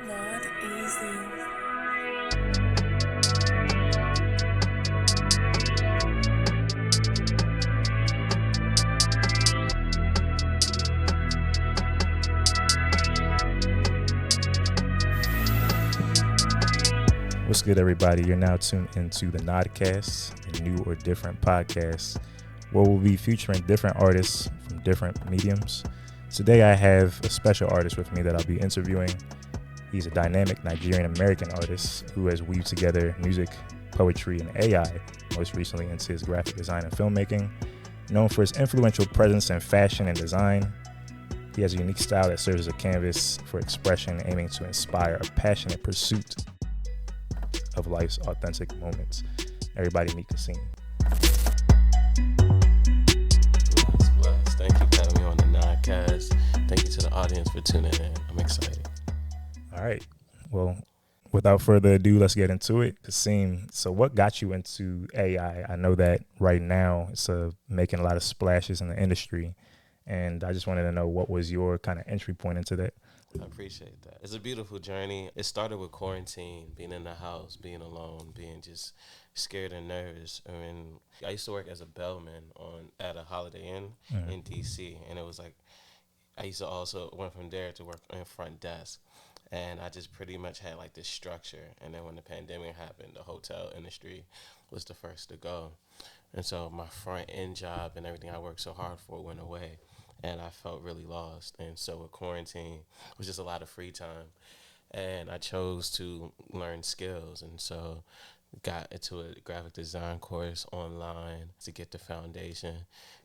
Not easy. What's good, everybody? You're now tuned into the Nodcast, a new or different podcast where we'll be featuring different artists from different mediums. Today, I have a special artist with me that I'll be interviewing. He's a dynamic Nigerian-American artist who has weaved together music, poetry, and AI, most recently into his graphic design and filmmaking. Known for his influential presence in fashion and design, he has a unique style that serves as a canvas for expression, aiming to inspire a passionate pursuit of life's authentic moments. Everybody meet Kassim. Bless. Thank you for having me on the Nodcast. Thank you to the audience for tuning in. I'm excited. All right. Well, without further ado, let's get into it. Kassim, so what got you into AI? I know that right now it's making a lot of splashes in the industry, and I just wanted to know what was your kind of entry point into that. I appreciate that. It's a beautiful journey. It started with quarantine, being in the house, being alone, being just scared and nervous. I mean, I used to work as a bellman at a Holiday Inn in DC, and it was like I used to also went from there to work in front desk. And I just pretty much had like this structure. And then when the pandemic happened, the hotel industry was the first to go. And so my front end job and everything I worked so hard for went away. And I felt really lost. And so with quarantine, it was just a lot of free time. And I chose to learn skills. And so got into a graphic design course online to get the foundation.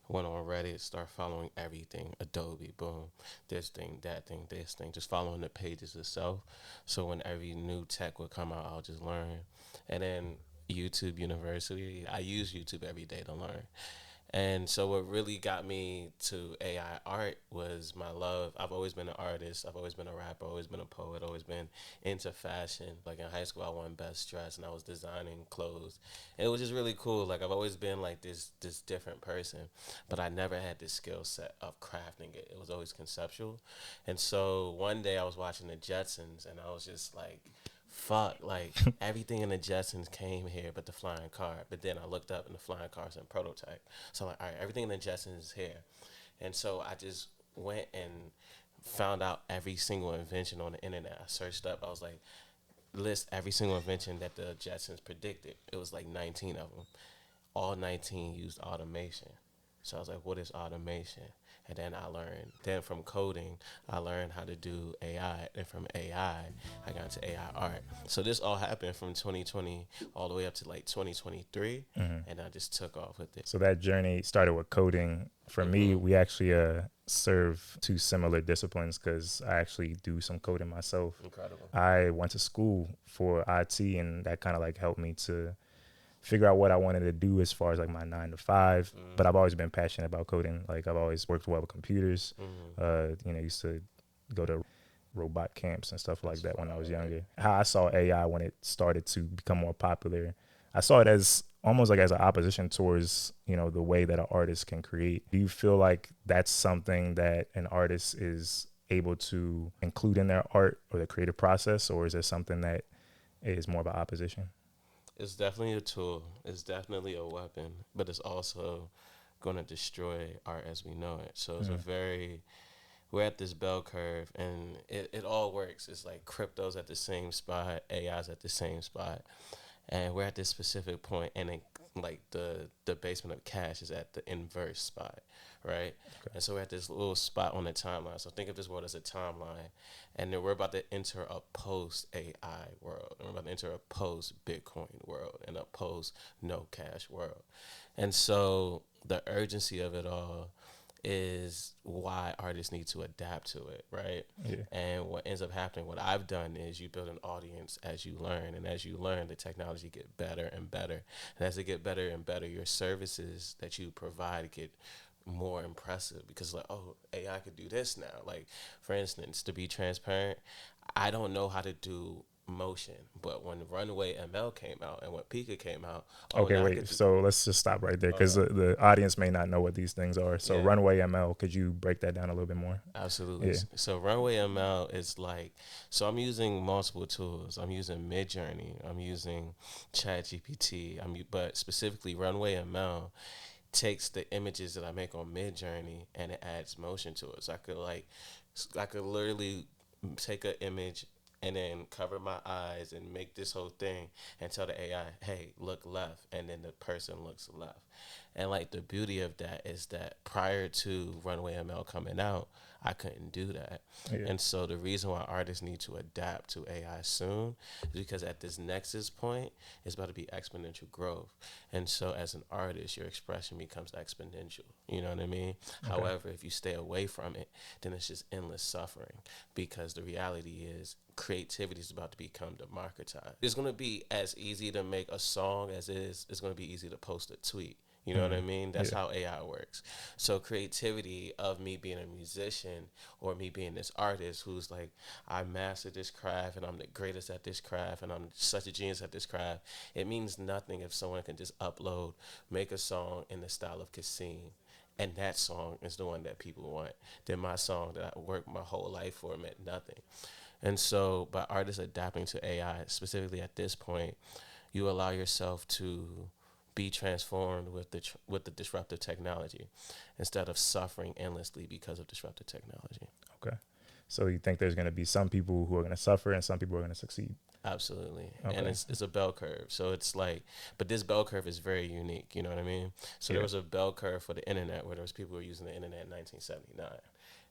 Went on Reddit, start following everything. Adobe, boom, this thing, that thing, this thing. Just following the pages itself. So when every new tech would come out, I'll just learn. And then YouTube University, I use YouTube every day to learn. And so what really got me to AI art was my love. I've always been an artist. I've always been a rapper, always been a poet, always been into fashion. Like in high school, I won best dress and I was designing clothes. And it was just really cool. Like I've always been like this different person, but I never had this skill set of crafting it. It was always conceptual. And so one day I was watching the Jetsons and I was just like, fuck, like everything in the Jetsons came here but the flying car. But then I looked up and the flying car's in prototype. So I'm like, all right, everything in the Jetsons is here. And so I just went and found out every single invention on the internet. I searched up, I was like, list every single invention that the Jetsons predicted. It was like 19 of them. All 19 used automation. So I was like, what is automation? And then then from coding, I learned how to do AI. And from AI, I got into AI art. So this all happened from 2020 all the way up to like 2023. And I just took off with it. So that journey started with coding. For me, we actually serve two similar disciplines because I actually do some coding myself. Incredible. I went to school for IT, and that kind of like helped me to figure out what I wanted to do as far as like my 9 to 5. But I've always been passionate about coding. Like I've always worked well with computers. Used to go to robot camps and stuff like that when I was younger. How I saw AI when it started to become more popular, I saw it as almost like as an opposition towards, the way that an artist can create. Do you feel like that's something that an artist is able to include in their art or the creative process, or is it something that is more of an opposition? It's definitely a tool. It's definitely a weapon, but it's also going to destroy art as we know it. So it's we're at this bell curve and it all works. It's like crypto's at the same spot, AI's at the same spot. And we're at this specific point and like the basement of cash is at the inverse spot, right? Okay. And so we're at this little spot on the timeline. So think of this world as a timeline. And then we're about to enter a post-AI world. And we're about to enter a post-Bitcoin world and a post-no cash world. And so the urgency of it all is why artists need to adapt to it, right? Yeah. And what ends up happening, what I've done is you build an audience as you learn. And as you learn, the technology get better and better. And as it get better and better, your services that you provide get more impressive because like, oh, AI could do this now. Like, for instance, to be transparent, I don't know how to do motion. But when Runway ML came out and when Pika came out, oh, Okay, now I wait. could do. So let's just stop right there because the audience may not know what these things are. So Yeah. Runway ML, could you break that down a little bit more? Absolutely. Yeah. So Runway ML is like, so I'm using multiple tools. I'm using Midjourney. I'm using ChatGPT. But specifically Runway ML takes the images that I make on Midjourney and it adds motion to it. So I could literally take an image and then cover my eyes and make this whole thing and tell the AI, hey, look left, and then the person looks left. And like the beauty of that is that prior to Runway ML coming out, I couldn't do that. Yeah. And so the reason why artists need to adapt to AI soon is because at this nexus point, it's about to be exponential growth. And so as an artist, your expression becomes exponential. You know what I mean? Okay. However, if you stay away from it, then it's just endless suffering because the reality is creativity is about to become democratized. It's going to be as easy to make a song as it's going to be easy to post a tweet. You know what I mean? That's how AI works. So creativity of me being a musician or me being this artist who's like, I mastered this craft and I'm the greatest at this craft and I'm such a genius at this craft. It means nothing if someone can just upload, make a song in the style of Kassim, and that song is the one that people want. Then my song that I worked my whole life for meant nothing. And so by artists adapting to AI, specifically at this point, you allow yourself to be transformed with the disruptive technology instead of suffering endlessly because of disruptive technology. Okay. So you think there's going to be some people who are going to suffer and some people are going to succeed? Absolutely. Okay. And it's a bell curve. So it's like, but this bell curve is very unique. You know what I mean? So there was a bell curve for the internet where there was people who were using the internet in 1979.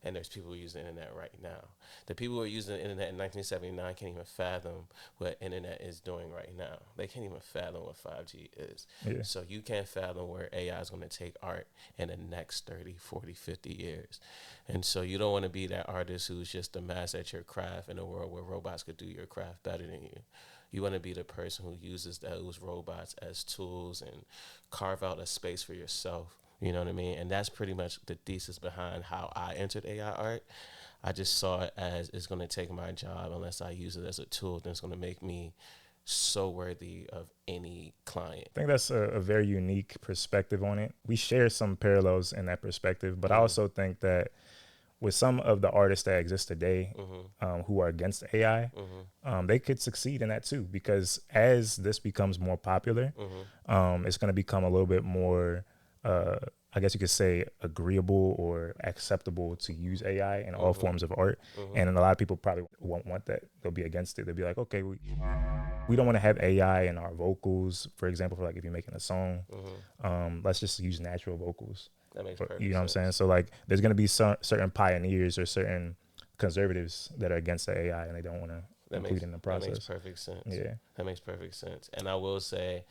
And there's people who use the internet right now. The people who are using the internet in 1979 can't even fathom what internet is doing right now. They can't even fathom what 5G is. Yeah. So you can't fathom where AI is going to take art in the next 30, 40, 50 years. And so you don't want to be that artist who's just a master at your craft in a world where robots could do your craft better than you. You want to be the person who uses those robots as tools and carve out a space for yourself. You know what I mean? And that's pretty much the thesis behind how I entered AI art. I just saw it as it's going to take my job unless I use it as a tool. Then it's going to make me so worthy of any client. I think that's a very unique perspective on it. We share some parallels in that perspective, but I also think that with some of the artists that exist today who are against AI, they could succeed in that too, because as this becomes more popular, it's going to become a little bit more I guess you could say agreeable or acceptable to use AI in all forms of art. And a lot of people probably won't want that. They'll be against it. They'll be like, okay, we don't want to have AI in our vocals, for example, for like if you're making a song, let's just use natural vocals. That makes perfect sense. You know what I'm saying? So like there's going to be certain pioneers or certain conservatives that are against the AI and they don't want to include in the process. That makes perfect sense. Yeah. That makes perfect sense. And I will say,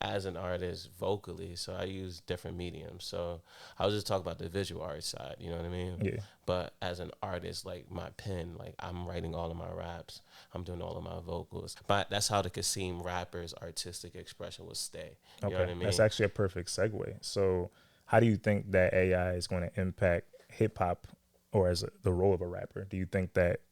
as an artist vocally, so I use different mediums. So I was just talking about the visual art side, you know what I mean? Yeah. But as an artist, like my pen, like I'm writing all of my raps, I'm doing all of my vocals. But that's how the Kassim rapper's artistic expression will stay. You know what I mean? That's actually a perfect segue. So how do you think that AI is going to impact hip hop or as the role of a rapper? Do you think that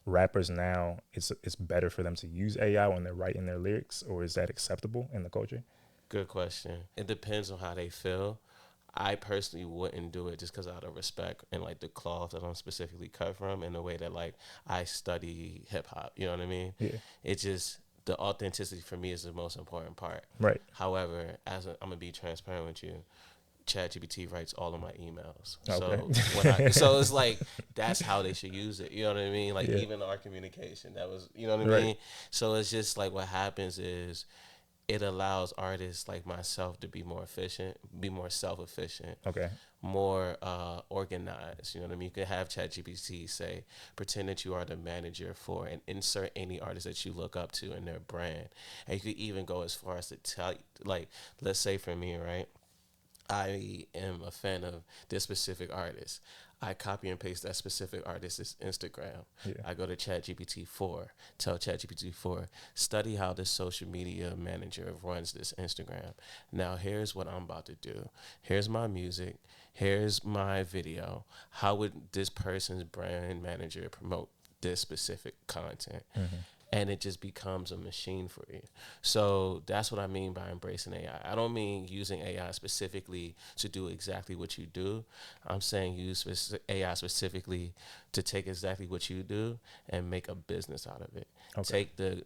rappers now it's better for them to use AI when they're writing their lyrics, or is that acceptable in the culture? Good question. It depends on how they feel. I personally wouldn't do it just because out of respect and like the cloth that I'm specifically cut from and the way that like I study hip hop. You know what I mean? Yeah. It just, the authenticity for me is the most important part. Right. However, I'm gonna be transparent with you. ChatGPT writes all of my emails. Okay. So it's like that's how they should use it. You know what I mean? Like even our communication, that was, you know what I mean? So it's just like what happens is it allows artists like myself to be more efficient, be more self-efficient, more organized. You know what I mean? You can have ChatGPT say, pretend that you are the manager for and insert any artist that you look up to in their brand. And you could even go as far as to tell, like, let's say for me, right? I am a fan of this specific artist. I copy and paste that specific artist's Instagram. Yeah. I go to ChatGPT 4, tell ChatGPT 4, study how this social media manager runs this Instagram. Now here's what I'm about to do. Here's my music. Here's my video. How would this person's brand manager promote this specific content? and it just becomes a machine for you. So that's what I mean by embracing AI. I don't mean using AI specifically to do exactly what you do. I'm saying use AI specifically to take exactly what you do and make a business out of it. Okay. Take the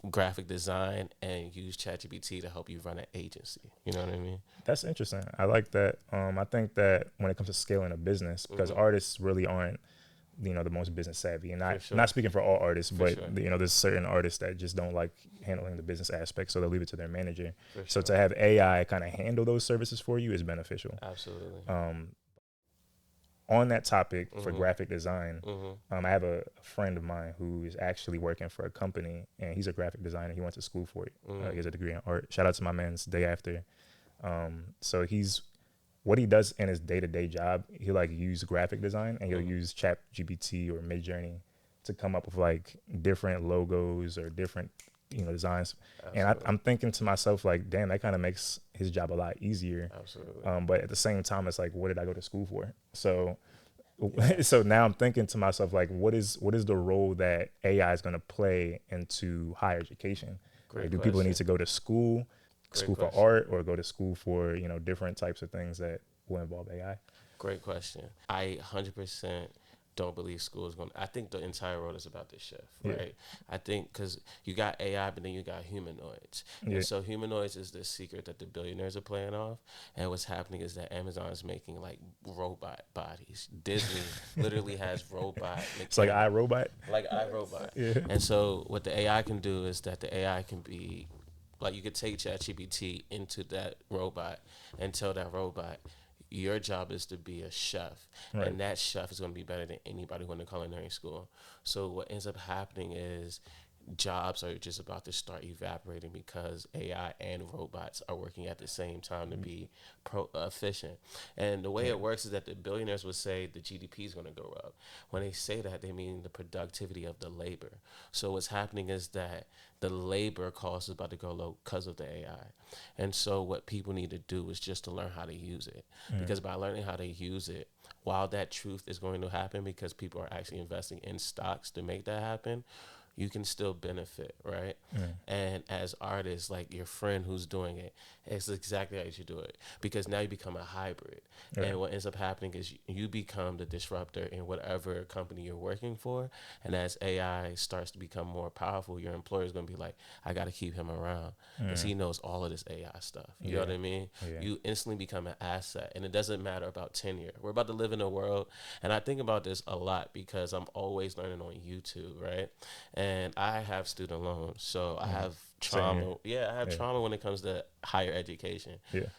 graphic design and use ChatGPT to help you run an agency. You know what I mean? That's interesting. I like that. I think that when it comes to scaling a business, because artists really aren't, the most business savvy, and not speaking for all artists, but there's certain artists that just don't like handling the business aspect, so they'll leave it to their manager. So to have AI kind of handle those services for you is beneficial. Absolutely. On that topic for graphic design, I have a friend of mine who is actually working for a company, and he's a graphic designer. He went to school for it. He has a degree in art. Shout out to my man's day after. So what he does in his day-to-day job, he'll like use graphic design, and he'll use ChatGPT or Midjourney to come up with like different logos or different designs. Absolutely. And I'm thinking to myself, like, damn, that kind of makes his job a lot easier. Absolutely. But at the same time, it's like, what did I go to school for? So so now I'm thinking to myself, like, what is the role that AI is going to play into higher education? Like, do people need to go to school for art, or go to school for different types of things that will involve AI? Great question. I 100% don't believe school is going to, I think the entire world is about to shift, right? I think because you got AI, but then you got humanoids. And so humanoids is the secret that the billionaires are playing off. And what's happening is that Amazon is making like robot bodies. Disney literally has robot. It's like iRobot? Like iRobot. And so what the AI can do is that the AI can be, like, you could take ChatGPT into that robot and tell that robot, your job is to be a chef, and that chef is going to be better than anybody who went to culinary school. So what ends up happening is jobs are just about to start evaporating because AI and robots are working at the same time to be efficient. And the way it works is that the billionaires would say the GDP is going to go up. When they say that, they mean the productivity of the labor. So what's happening is that the labor cost is about to go low because of the AI. And so what people need to do is just to learn how to use it. Because by learning how to use it, while that truth is going to happen because people are actually investing in stocks to make that happen, you can still benefit, right? And as artists, like your friend who's doing it, it's exactly how you should do it, because now you become a hybrid. And what ends up happening is you become the disruptor in whatever company you're working for. And as AI starts to become more powerful, your employer is going to be like, I got to keep him around because he knows all of this AI stuff. You know what I mean? You instantly become an asset, and it doesn't matter about tenure. We're about to live in a world, and I think about this a lot because I'm always learning on YouTube, right? And I have student loans, so I have trauma. I have trauma when it comes to higher education.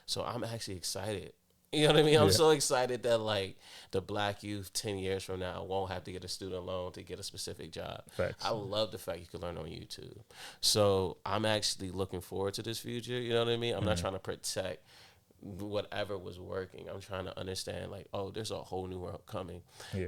So I'm actually excited. You know what I mean? I'm so excited that like the black youth 10 years from now won't have to get a student loan to get a specific job. Facts. I love the fact you can learn on YouTube. So I'm actually looking forward to this future. You know what I mean? I'm not trying to protect whatever was working. I'm trying to understand, like, oh, there's a whole new world coming.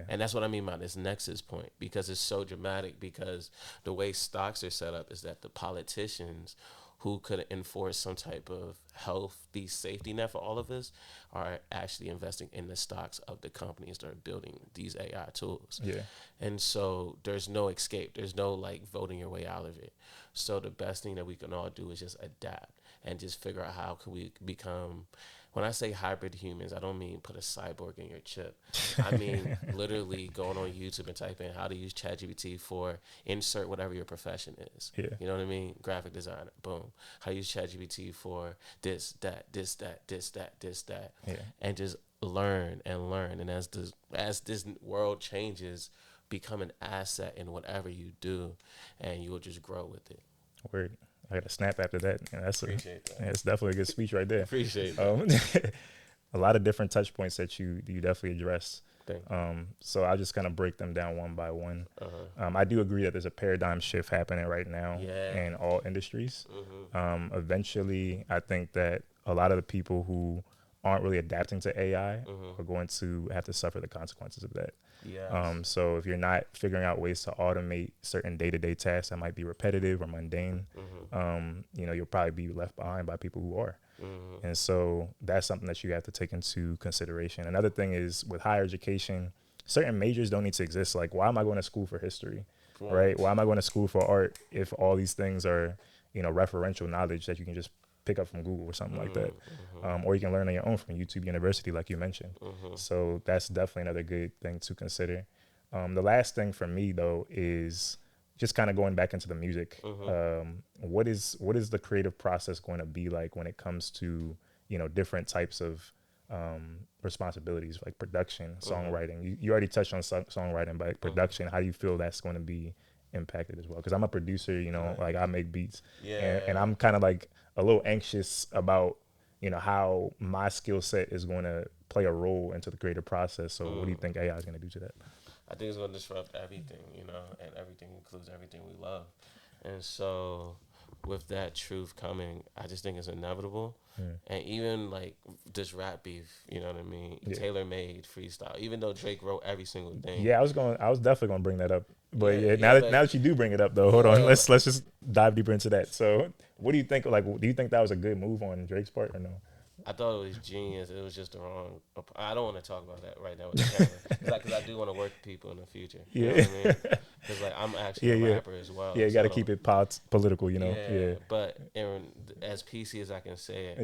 And that's what I mean by this nexus point, because it's so dramatic, because the way stocks are set up is that the politicians who could enforce some type of healthy safety net for all of us are actually investing in the stocks of the companies that are building these AI tools. And so there's no escape. There's no like voting your way out of it. So the best thing that we can all do is just adapt and just figure out how can we become, when I say hybrid humans, I don't mean put a cyborg in your chip. I mean literally going on YouTube and type in how to use ChatGPT for insert whatever your profession is. You know what I mean? Graphic designer, boom. How to use ChatGPT for this, that, this, that, this, that, this, that. And just learn and learn. And as this world changes, become an asset in whatever you do, and you will just grow with it. Word. I got a snap after that. Appreciate that. It's definitely a good speech right there. Appreciate that. A lot of different touch points that you definitely address. So I'll just kind of break them down one by one. I do agree that there's a paradigm shift happening right now in all industries. Eventually, I think that a lot of the people who aren't really adapting to AI are going to have to suffer the consequences of that. So if you're not figuring out ways to automate certain day-to-day tasks that might be repetitive or mundane, you'll probably be left behind by people who are. And so that's something that you have to take into consideration. Another thing is with higher education, certain majors don't need to exist. Like, why am I going to school for history, Right. right? Why am I going to school for art if all these things are, referential knowledge that you can just pick up from Google or something like that, or you can learn on your own from YouTube University, like you mentioned. So that's definitely another good thing to consider. The last thing for me though is just kind of going back into the music. What is the creative process going to be like when it comes to different types of responsibilities like production, songwriting? You already touched on songwriting, but production, how do you feel that's going to be impacted as well? Because I'm a producer, like I make beats, and I'm kind of like a little anxious about how my skill set is going to play a role into the creative process. So what do you think AI is going to do to that? I think it's going to disrupt everything, and everything includes everything we love. And so, with that truth coming, I just think it's inevitable. And even like this rap beef, you know what I mean? Yeah. Tailor made freestyle. Even though Drake wrote every single thing. Yeah, I was definitely gonna bring that up. But Yeah, now but that you do bring it up though, hold on, yeah. let's just dive deeper into that. So what do you think? Like, do you think that was a good move on Drake's part or no? I thought it was genius. It was just the wrong. I don't want to talk about that right now with the camera because I do want to work with people in the future. You know Yeah. what I mean? Because like I'm actually Yeah, a yeah. rapper as well. Yeah, you got to so, keep it political, Yeah, Yeah. but as PC as I can say it,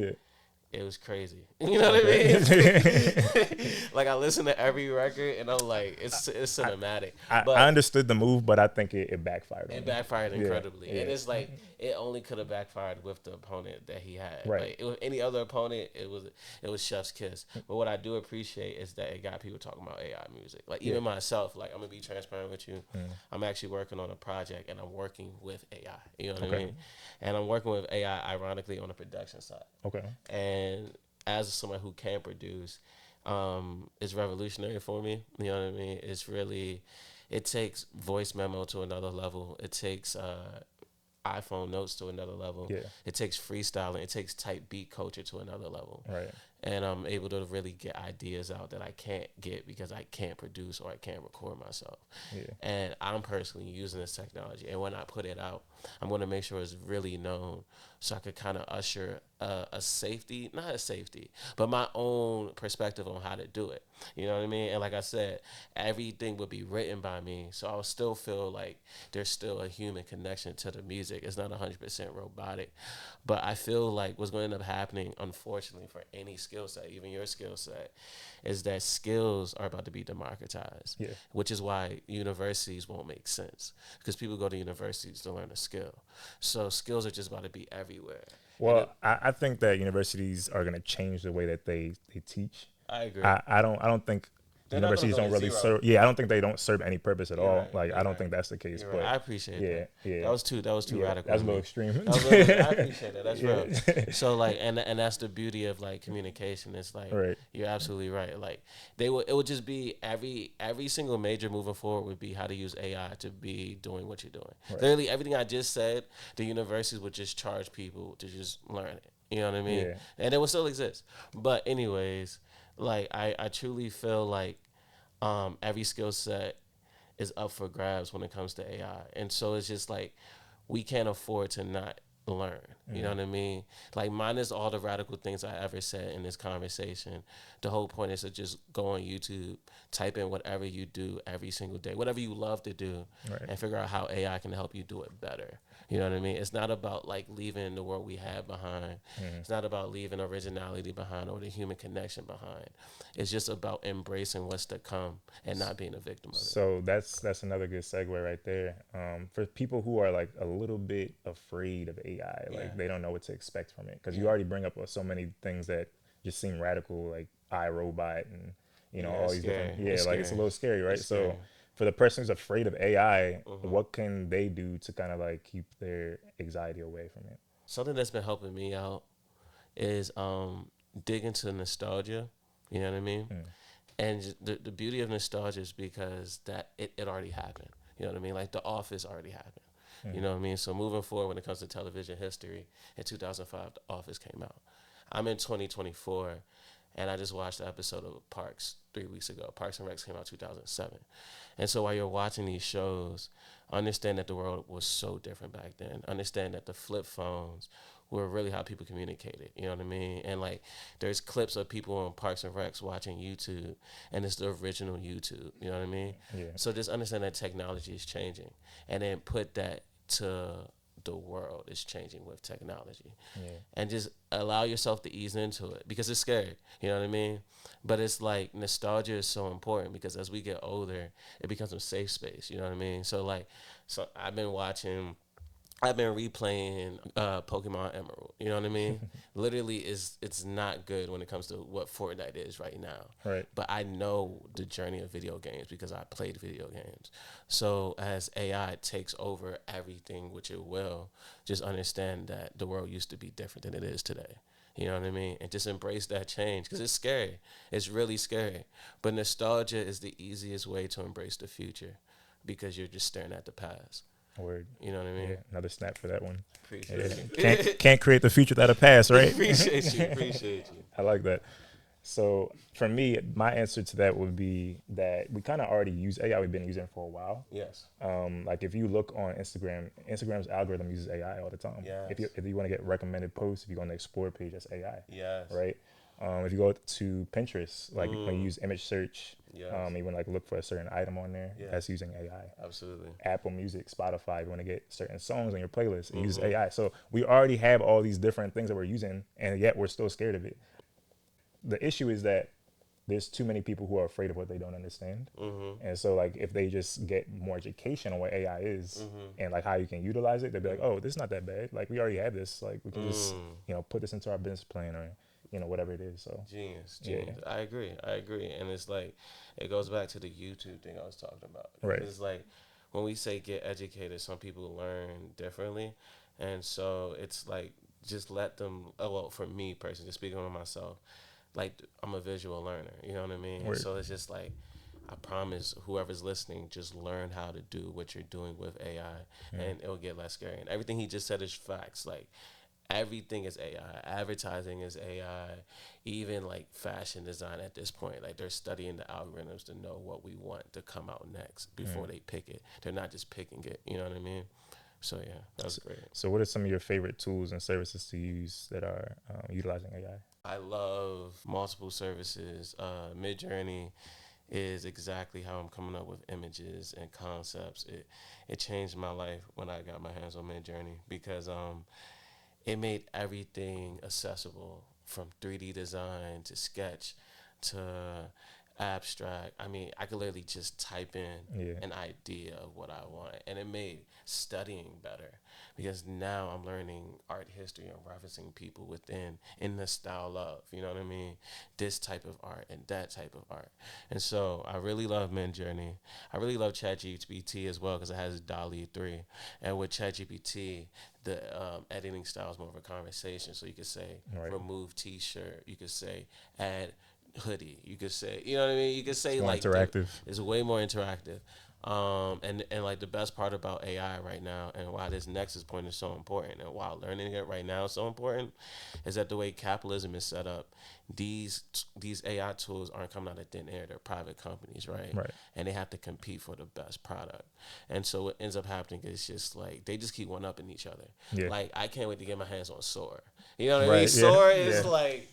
Yeah. it was crazy. You know what I mean? Like I listen to every record and I'm like, it's cinematic. I But understood the move, but I think it backfired on it him. backfired incredibly. Yeah. And it's like it only could have backfired with the opponent that he had. Right. Like with any other opponent, it was chef's kiss. But what I do appreciate is that it got people talking about AI music. Like even myself, like I'm gonna be transparent with you. I'm actually working on a project and I'm working with AI. You know what I mean? And I'm working with AI ironically on the production side. Okay. And as someone who can produce, it's revolutionary for me. You know what I mean? It's really, it takes voice memo to another level. It takes iPhone notes to another level. Yeah. It takes freestyling. It takes type beat culture to another level. Right. And I'm able to really get ideas out that I can't get because I can't produce or I can't record myself. Yeah. And I'm personally using this technology. And when I put it out, I'm going to make sure it's really known so I could kind of usher a safety, not a safety, but my own perspective on how to do it. You know what I mean? And like I said, everything would be written by me. So I'll still feel like there's still a human connection to the music. It's not 100% robotic. But I feel like what's going to end up happening, unfortunately, for any skill set, even your skill set, is that skills are about to be democratized, which is why universities won't make sense because people go to universities to learn a skill. So skills are just about to be everywhere. Well, I think that universities are going to change the way that they teach. I agree. I don't think universities don't really serve. Yeah, I don't think they don't serve any purpose at all. Right, like I don't think that's the case. But I appreciate that. Yeah, That was too radical. That's a little extreme. I appreciate that. That's real. So like, and that's the beauty of like communication. It's like you're absolutely right. Like it would just be every single major moving forward would be how to use AI to be doing what you're doing. Literally everything I just said, the universities would just charge people to just learn it. You know what I mean? And it will still exist. But anyways, like I truly feel like every skill set is up for grabs when it comes to AI. And so it's just like we can't afford to not learn. You know what I mean? Like minus all the radical things I ever said in this conversation, the whole point is to just go on YouTube, type in whatever you do every single day, whatever you love to do, and figure out how AI can help you do it better. You know what I mean? It's not about like leaving the world we have behind. It's not about leaving originality behind or the human connection behind. It's just about embracing what's to come and not being a victim of it. So that's another good segue right there. For people who are like a little bit afraid of AI, like they don't know what to expect from it, because you already bring up so many things that just seem radical, like iRobot and all these different. It's a little scary, right? So for the person who's afraid of AI, what can they do to kind of like keep their anxiety away from it? Something that's been helping me out is dig into nostalgia. You know what I mean? And the beauty of nostalgia is because that it already happened. You know what I mean? Like The Office already happened. You know what I mean? So moving forward when it comes to television history, in 2005, The Office came out. I'm in 2024, and I just watched the episode of Parks 3 weeks ago. Parks and Recs came out 2007. And so while you're watching these shows, understand that the world was so different back then. Understand that the flip phones were really how people communicated. You know what I mean? And like, there's clips of people on Parks and Recs watching YouTube, and it's the original YouTube. You know what I mean? Yeah. So just understand that technology is changing, and then put that to the world is changing with technology, and just allow yourself to ease into it because it's scary. You know what I mean? But it's like nostalgia is so important because as we get older, it becomes a safe space. You know what I mean? So like, so I've been replaying Pokemon Emerald. You know what I mean? Literally, it's not good when it comes to what Fortnite is right now. Right. But I know the journey of video games because I played video games. So as AI takes over everything, which it will, just understand that the world used to be different than it is today. You know what I mean? And just embrace that change because it's scary. It's really scary. But nostalgia is the easiest way to embrace the future because you're just staring at the past. Word. You know what I mean? Yeah, another snap for that one. Appreciate you. Can't create the future without a past, right? Appreciate you. I like that. So for me, my answer to that would be that we kind of already use AI. We've been using it for a while. Yes. Like if you look on Instagram, Instagram's algorithm uses AI all the time. Yes. If you want to get recommended posts, if you go on the explore page, that's AI. Yes. Right. If you go to Pinterest, like when you use image search, Yes. you want to like look for a certain item on there, Yes. that's using AI. Absolutely. Apple Music, Spotify, you want to get certain songs on your playlist, it uses AI. So we already have all these different things that we're using, and yet we're still scared of it. The issue is that there's too many people who are afraid of what they don't understand. And so like if they just get more education on what AI is and like how you can utilize it, they'll be like, oh, this is not that bad. Like we already have this. Like we can just, put this into our business plan or, whatever it is. So Genius. Yeah. I agree. And it's like, it goes back to the YouTube thing I was talking about. Right. It's like, when we say get educated, some people learn differently. And so it's like, just let them, well, for me personally, just speaking on myself, like I'm a visual learner, you know what I mean? Word. So it's just like, I promise whoever's listening, just learn how to do what you're doing with AI and it'll get less scary. And everything he just said is facts. Like everything is AI. Advertising is AI. Even like fashion design at this point, like they're studying the algorithms to know what we want to come out next before they pick it. They're not just picking it, you know what I mean? So yeah, that was great. So what are some of your favorite tools and services to use that are utilizing AI? I love multiple services. Midjourney is exactly how I'm coming up with images and concepts. It changed my life when I got my hands on Midjourney because it made everything accessible from 3D design to sketch to abstract. I mean, I could literally just type in an idea of what I want, and it made studying better because now I'm learning art history and referencing people in the style of, you know what I mean, this type of art and that type of art. And so I really love Midjourney. I really love ChatGPT as well because it has DALL-E 3, and with ChatGPT, the editing style is more of a conversation. So you could say remove T-shirt, you could say add hoodie, you could say, you know what I mean, you could say It's more like interactive. It's way more interactive. And like the best part about AI right now and why this nexus point is so important and why learning it right now is so important is that the way capitalism is set up, these AI tools aren't coming out of thin air. They're private companies, right? And they have to compete for the best product. And so what ends up happening is just like they just keep one upping each other. Like I can't wait to get my hands on Sora. You know what I mean? Sora is like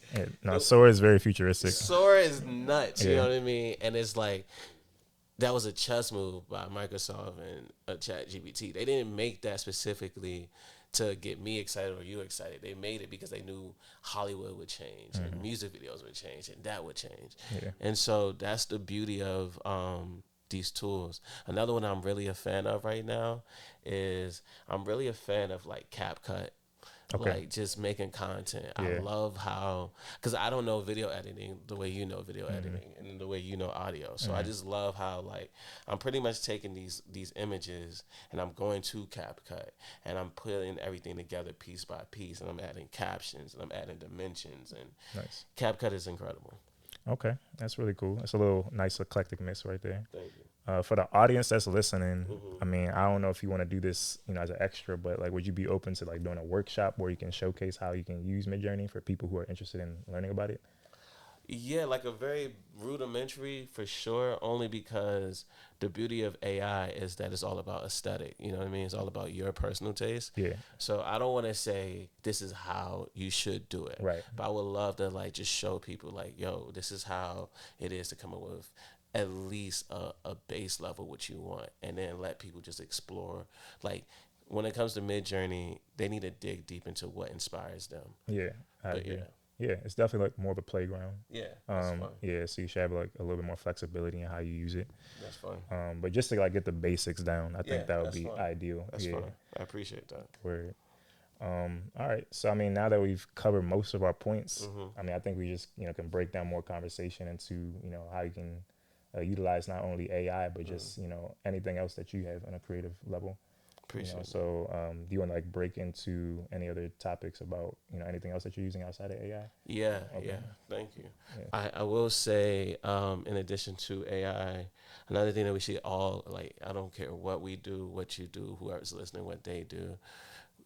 Sora is very futuristic. Sora is nuts. You know what I mean? And it's like that was a chess move by Microsoft and ChatGPT. They didn't make that specifically to get me excited or you excited. They made it because they knew Hollywood would change and music videos would change and that would change. And so that's the beauty of these tools. Another one I'm really a fan of right now is I'm really a fan of like CapCut. Like just making content. I love how, because I don't know video editing the way you know video editing and the way you know audio. So I just love how like I'm pretty much taking these images and I'm going to CapCut and I'm putting everything together piece by piece and I'm adding captions and I'm adding dimensions and CapCut is incredible. Okay, that's really cool. It's a little nice eclectic mix right there. Thank you. For the audience that's listening, I mean, I don't know if you want to do this, as an extra, but like, would you be open to like doing a workshop where you can showcase how you can use Midjourney for people who are interested in learning about it? Yeah, like a very rudimentary for sure, only because the beauty of AI is that it's all about aesthetic. You know what I mean? It's all about your personal taste. Yeah. So I don't want to say this is how you should do it. Right. But I would love to like just show people like, yo, this is how it is to come up with at least a base level what you want, and then let people just explore. Like when it comes to Mid Journey, they need to dig deep into what inspires them. Yeah, I But agree. yeah. Yeah, it's definitely like more of a playground. Yeah, that's fine. Yeah, so you should have like a little bit more flexibility in how you use it. That's fine. But just to like get the basics down, I Yeah, think that would that's be fine. ideal. That's yeah. fine. I appreciate that. Word. All right. So I mean, now that we've covered most of our points, Mm-hmm. I mean, I think we just can break down more conversation into how you can utilize not only AI but just anything else that you have on a creative level. Appreciate it. So do you want to like break into any other topics about anything else that you're using outside of AI? Yeah, Okay. yeah. Thank you. Yeah. I will say, in addition to AI, another thing that we should all like, I don't care what we do, what you do, whoever's listening, what they do,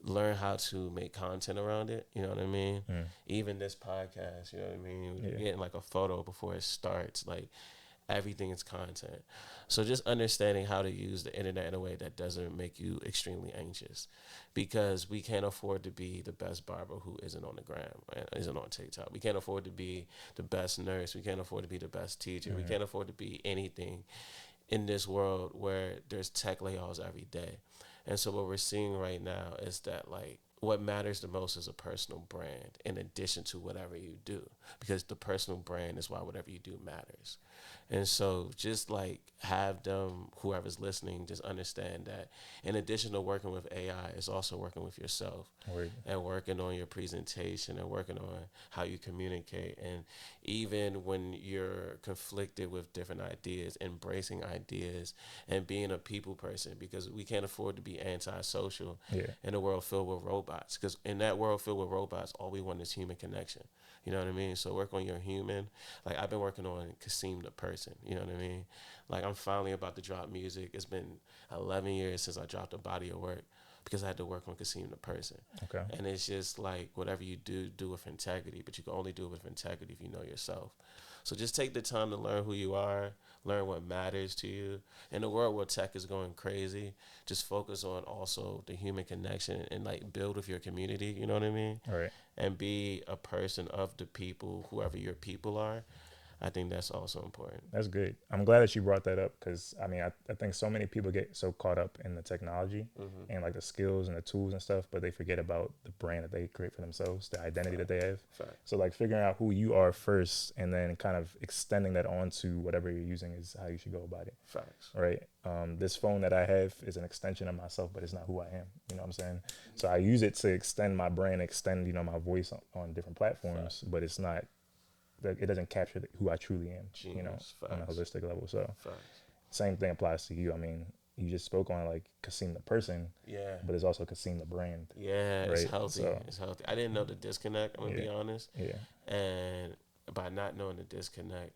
learn how to make content around it. You know what I mean? Even this podcast, you know what I mean? Yeah. Getting like a photo before it starts, like everything is content. So just understanding how to use the internet in a way that doesn't make you extremely anxious, because we can't afford to be the best barber who isn't on the gram and isn't on TikTok. We can't afford to be the best nurse. We can't afford to be the best teacher. We can't afford to be anything in this world where there's tech layoffs every day. And so what we're seeing right now is that like what matters the most is a personal brand in addition to whatever you do, because the personal brand is why whatever you do matters. And so just like have them, whoever's listening, just understand that in addition to working with AI, it's also working with yourself. Word. And working on your presentation and working on how you communicate. And even when you're conflicted with different ideas, embracing ideas and being a people person, because we can't afford to be antisocial in a world filled with robots. Because in that world filled with robots, all we want is human connection. You know what I mean? So work on your human. Like I've been working on Kassim the person. You know what I mean? Like I'm finally about to drop music. It's been 11 years since I dropped a body of work, because I had to work on Kassim the person. Okay. And it's just like whatever you do, do with integrity. But you can only do it with integrity if you know yourself. So just take the time to learn who you are, learn what matters to you. In a world where tech is going crazy, just focus on also the human connection and like build with your community, you know what I mean? All right. And be a person of the people, whoever your people are. I think that's also important. That's good. I'm glad that you brought that up, because I mean, I think so many people get so caught up in the technology and like the skills and the tools and stuff, but they forget about the brand that they create for themselves, the identity that they have. Fact. So like figuring out who you are first and then kind of extending that onto whatever you're using is how you should go about it. Facts. Right. This phone that I have is an extension of myself, but it's not who I am. You know what I'm saying? So I use it to extend my brand, extend, my voice on different platforms, but it's not, it doesn't capture who I truly am, Genius. on a Facts. holistic level. So Facts. same thing applies to you. I mean, you just spoke on like Kassim the person, Yeah. but it's also Kassim the brand. Yeah, it's Right, healthy. so- It's healthy. I didn't know the disconnect, I'm going to be honest. Yeah. And by not knowing the disconnect,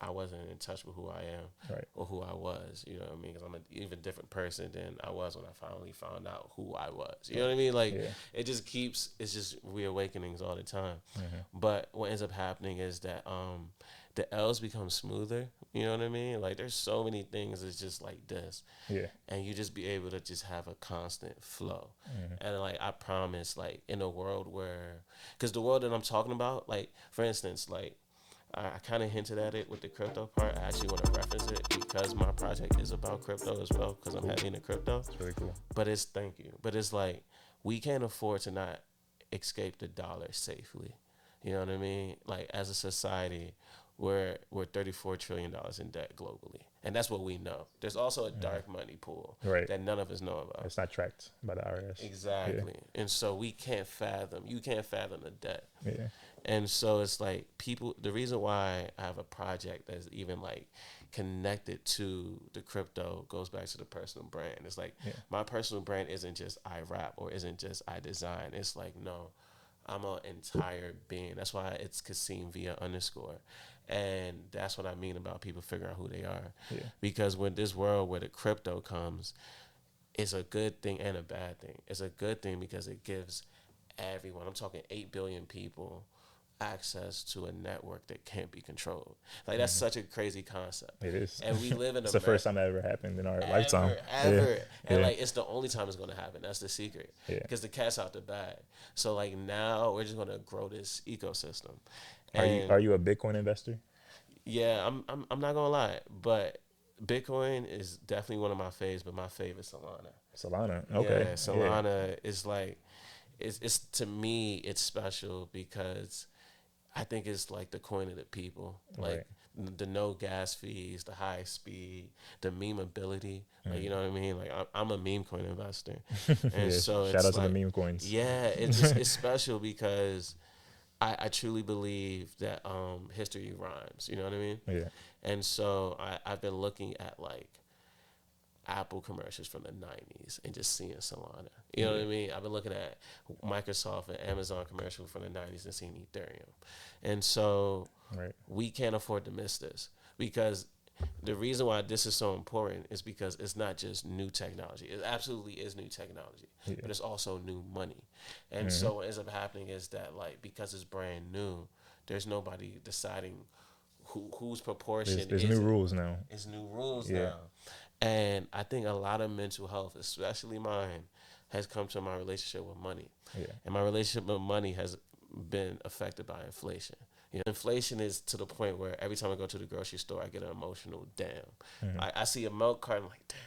I wasn't in touch with who I am Right. or who I was. You know what I mean? Because I'm an even different person than I was when I finally found out who I was. You know what I mean? Like, it just keeps, it's just reawakenings all the time. But what ends up happening is that the L's become smoother. You know what I mean? Like, there's so many things that's just like this. Yeah. And you just be able to just have a constant flow. And like I promise, like in a world where, because the world that I'm talking about, like for instance, like I kind of hinted at it with the crypto part. I actually want to reference it because my project is about crypto as well, because I'm heavy into crypto. It's really cool. But it's, thank you. But it's like we can't afford to not escape the dollar safely. You know what I mean? Like as a society, we're $34 trillion in debt globally. And that's what we know. There's also a dark money pool that none of us know about. It's not tracked by the IRS. Exactly. Yeah. And so you can't fathom the debt. Yeah. And so it's like people, the reason why I have a project that's even like connected to the crypto goes back to the personal brand. It's like my personal brand isn't just I rap or isn't just I design. It's like, no, I'm an entire being. That's why it's Kassim via _. And that's what I mean about people figuring out who they are. Yeah. Because when this world where the crypto comes, it's a good thing and a bad thing. It's a good thing because it gives everyone, I'm talking 8 billion people, access to a network that can't be controlled. Like that's such a crazy concept. It is. And we live in It's the first time that ever happened in our lifetime. ever. Yeah. And Yeah. like it's the only time it's gonna happen. That's the secret. Yeah. Because the cat's out the bag. So like now we're just gonna grow this ecosystem. Are you a Bitcoin investor? Yeah, I'm not gonna lie, but Bitcoin is definitely one of my faves, but my fave is Solana. Solana. Okay. Yeah, Solana is like it's to me it's special because I think it's like the coin of the people. Like the no gas fees, the high speed, the meme ability. Like you know what I mean? Like I'm a meme coin investor. And so shout it's out like, to the meme coins. yeah, it's special because I truly believe that history rhymes. You know what I mean? Yeah. And so I've been looking at like Apple commercials from the 90s and just seeing Solana. You know what I mean? I've been looking at Microsoft and Amazon commercials from the 90s and seeing Ethereum. And so we can't afford to miss this because the reason why this is so important is because it's not just new technology. It absolutely is new technology, but it's also new money. And so what ends up happening is that like because it's brand new, there's nobody deciding whose proportion There's is new it. rules now. It's new rules now. And I think a lot of mental health, especially mine, has come to my relationship with money. Yeah. And my relationship with money has been affected by inflation. You know, inflation is to the point where every time I go to the grocery store, I get an emotional damn. I see a milk carton, like, damn.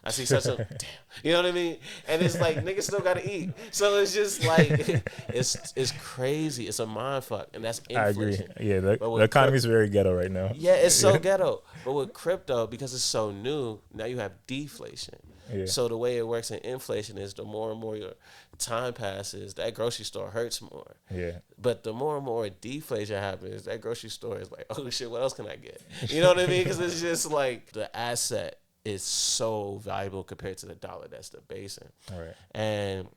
I see such a damn. You know what I mean? And it's like niggas still gotta eat. So it's just like it's crazy. It's a mind fuck. And that's inflation. I agree. Yeah, the economy is very ghetto right now. Yeah, it's so ghetto. But with crypto, because it's so new, now you have deflation. Yeah. So the way it works in inflation is the more and more your time passes, that grocery store hurts more. Yeah. But the more and more deflation happens, that grocery store is like, oh shit, what else can I get? You know what I mean? Because it's just like the asset is so valuable compared to the dollar that's debasing. All right. And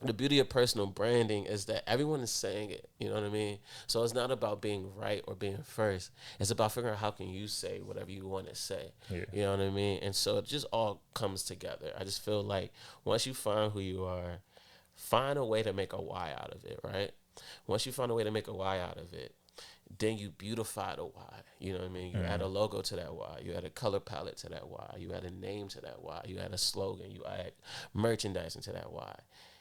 the beauty of personal branding is that everyone is saying it. You know what I mean? So it's not about being right or being first. It's about figuring out how can you say whatever you want to say. Yeah. You know what I mean? And so it just all comes together. I just feel like once you find who you are, find a way to make a why out of it, right? Once you find a way to make a why out of it, then you beautify the why. You know what I mean? You add a logo to that why. You add a color palette to that why. You add a name to that why. You add a slogan. You add merchandising to that why.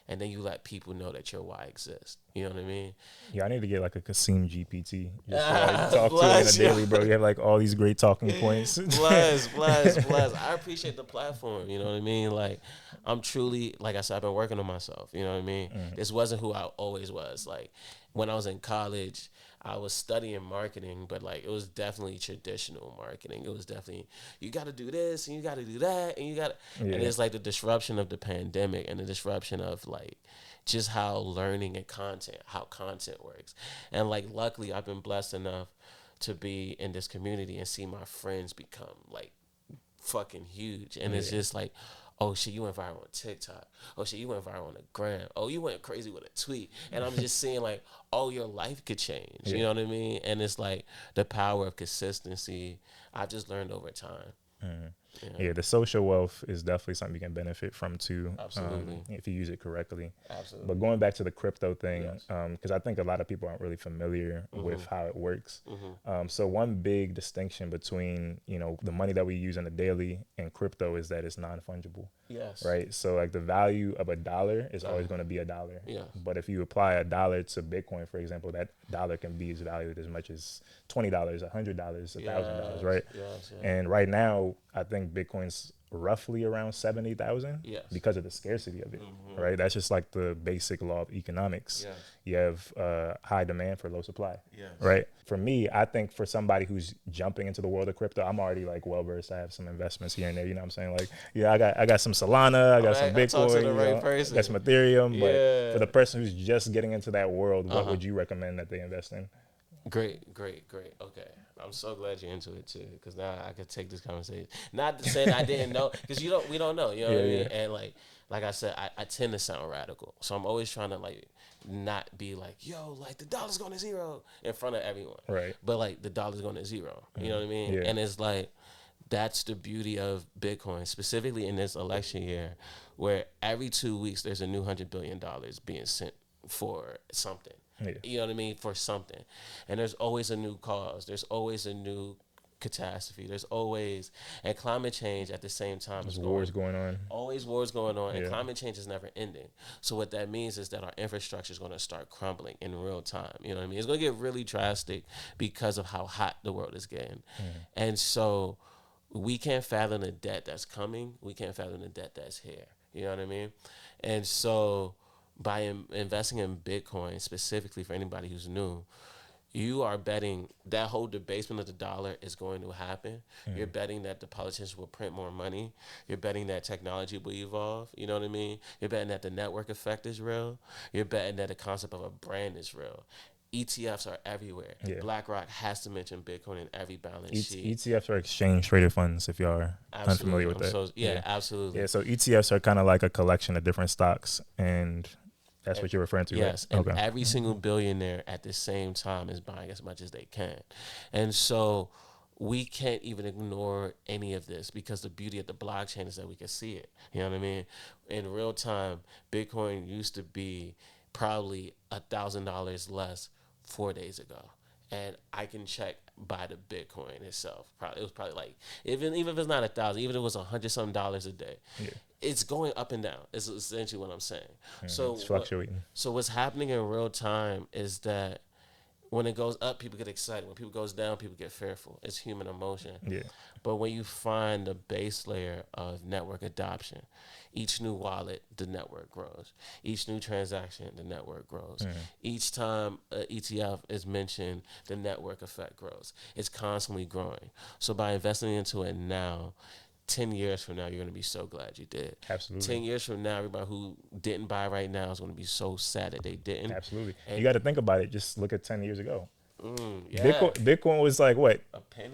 And then you let people know that your why exists. You know what I mean? Yeah, I need to get like a Kassim GPT. Just to, like, talk to him in a daily, bro. You have like all these great talking points. Bless. I appreciate the platform. You know what I mean? Like, I'm truly, like I said, I've been working on myself. You know what I mean? This wasn't who I always was. Like, when I was in college, I was studying marketing, but like it was definitely traditional marketing. It was definitely you got to do this and you got to do that and you got to, and it's like the disruption of the pandemic and the disruption of like just how learning and how content works. And like luckily, I've been blessed enough to be in this community and see my friends become like fucking huge. And it's just like, oh shit, you went viral on TikTok. Oh shit, you went viral on the gram. Oh, you went crazy with a tweet. And I'm just seeing like, oh, your life could change. You know what I mean? And it's like the power of consistency. I've just learned over time. Yeah, the social wealth is definitely something you can benefit from too. Absolutely. If you use it correctly. Absolutely. But going back to the crypto thing, because I think a lot of people aren't really familiar with how it works. So one big distinction between, you know, the money that we use on the daily and crypto is that it's non-fungible. Yes. Right. So like the value of a dollar is always going to be a dollar. Yeah. But if you apply a dollar to Bitcoin, for example, that dollar can be as valued as much as $20, $100, $1,000, right? Yes. And right now, I think Bitcoin's roughly around 70,000 because of the scarcity of it, right? That's just like the basic law of economics. Yes. You have high demand for low supply, Yes. right? For me, I think for somebody who's jumping into the world of crypto, I'm already like well versed. I have some investments here and there. You know what I'm saying? Like, yeah, I got some Solana, I got some Bitcoin, I got some Ethereum. But for the person who's just getting into that world, what would you recommend that they invest in? Great. Okay. I'm so glad you're into it too, because now I could take this conversation. Not to say that I didn't know, because we don't know, you know what I mean? And like I said, I tend to sound radical, so I'm always trying to like not be like, yo, like the dollar's going to zero in front of everyone, right? But like the dollar's going to zero, you know what I mean? Yeah. And it's like that's the beauty of Bitcoin, specifically in this election year, where every 2 weeks there's a new $100 billion being sent for something. Yeah. You know what I mean? For something. And there's always a new cause. There's always a new catastrophe. There's always, and climate change at the same time There's is wars going on. always wars going on, and Yeah. climate change is never ending. So what that means is that our infrastructure is going to start crumbling in real time. You know what I mean? It's going to get really drastic because of how hot the world is getting. And so we can't fathom the debt that's coming. We can't fathom the debt that's here. You know what I mean? And so by investing in Bitcoin, specifically for anybody who's new, you are betting that whole debasement of the dollar is going to happen. You're betting that the politicians will print more money. You're betting that technology will evolve. You know what I mean? You're betting that the network effect is real. You're betting that the concept of a brand is real. ETFs are everywhere. Yeah. BlackRock has to mention Bitcoin in every balance sheet. ETFs are exchange traded funds, if you are unfamiliar with that. Absolutely. Yeah, so ETFs are kind of like a collection of different stocks, and that's what you're referring to, Yes, right? and every single billionaire at the same time is buying as much as they can. And so we can't even ignore any of this because the beauty of the blockchain is that we can see it. You know what I mean? In real time, Bitcoin used to be probably $1,000 less 4 days ago. And I can check by the Bitcoin itself. It was probably like even if it's not 1,000, even if it was $100 a day, it's going up and down. Is essentially what I'm saying. So it's fluctuating. So what's happening in real time is that when it goes up, people get excited. When people goes down, people get fearful. It's human emotion. Yeah. But when you find the base layer of network adoption, each new wallet, the network grows. Each new transaction, the network grows. Each time an ETF is mentioned, the network effect grows. It's constantly growing. So by investing into it now, 10 years from now, you're going to be so glad you did. Absolutely. 10 years from now, everybody who didn't buy right now is going to be so sad that they didn't. Absolutely. And you got to think about it. Just look at 10 years ago. Yeah. Bitcoin was like what?